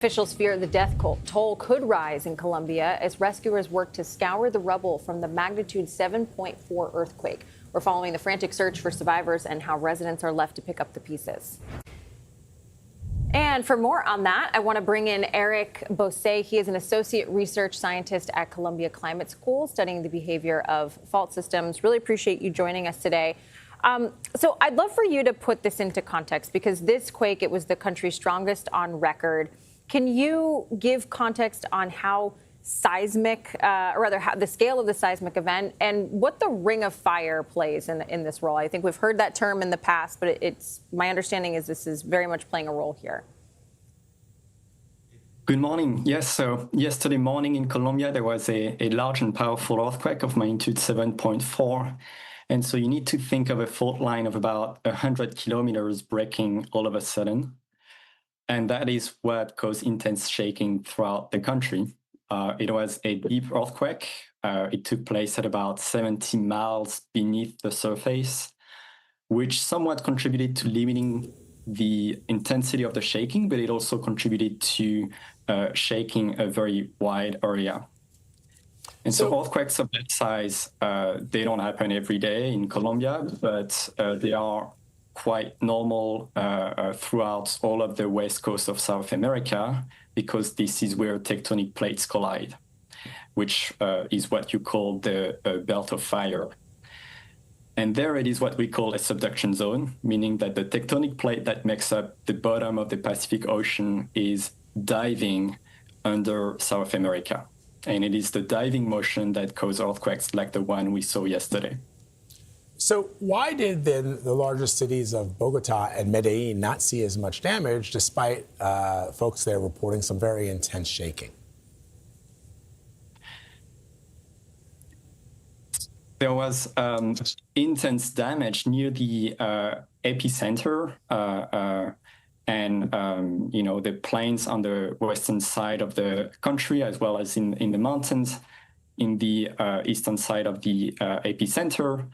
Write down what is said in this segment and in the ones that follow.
Officials fear the death toll could rise in Colombia as rescuers work to scour the rubble from the magnitude 7.4 earthquake. We're following the frantic search for survivors and how residents are left to pick up the pieces. And for more on that, I want to bring in Eric Beaucé. He is an associate research scientist at Columbia Climate School, studying the behavior of fault systems. Really appreciate you joining us today. So I'd love for you to put this into context, because this quake, it was the country's strongest on record. Can you give context on how seismic, or rather how the scale of the seismic event and what the ring of fire plays in this role? I think we've heard that term in the past, but it's my understanding is this is very much playing a role here. Good morning. Yes, so yesterday morning in Colombia, there was a large and powerful earthquake of magnitude 7.4. And so you need to think of a fault line of about 100 kilometers breaking all of a sudden. And that is what caused intense shaking throughout the country. It was a deep earthquake. It took place at about 70 miles beneath the surface, which somewhat contributed to limiting the intensity of the shaking, but it also contributed to shaking a very wide area. And so earthquakes of that size, they don't happen every day in Colombia, but they are quite normal throughout all of the west coast of South America, because this is where tectonic plates collide, which is what you call the belt of fire. And there it is what we call a subduction zone, meaning that the tectonic plate that makes up the bottom of the Pacific Ocean is diving under South America. And it is the diving motion that causes earthquakes like the one we saw yesterday. So why did then the largest cities of Bogota and Medellin not see as much damage, despite folks there reporting some very intense shaking? There was intense damage near the epicenter, and the plains on the western side of the country, as well as in the mountains in the eastern side of the epicenter.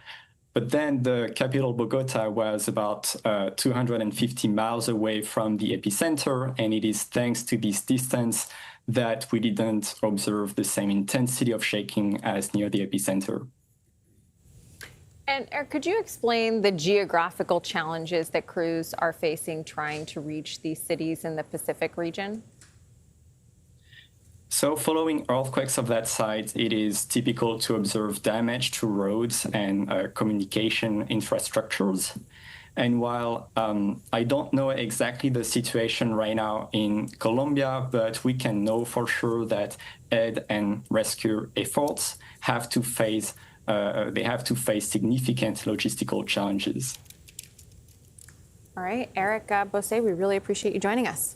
But then the capital, Bogota, was about 250 miles away from the epicenter, and it is thanks to this distance that we didn't observe the same intensity of shaking as near the epicenter. And Eric, could you explain the geographical challenges that crews are facing trying to reach these cities in the Pacific region? So following earthquakes of that size, it is typical to observe damage to roads and communication infrastructures. And while I don't know exactly the situation right now in Colombia, but we can know for sure that aid and rescue efforts have to face significant logistical challenges. All right, Eric Beaucé, we really appreciate you joining us.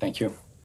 Thank you.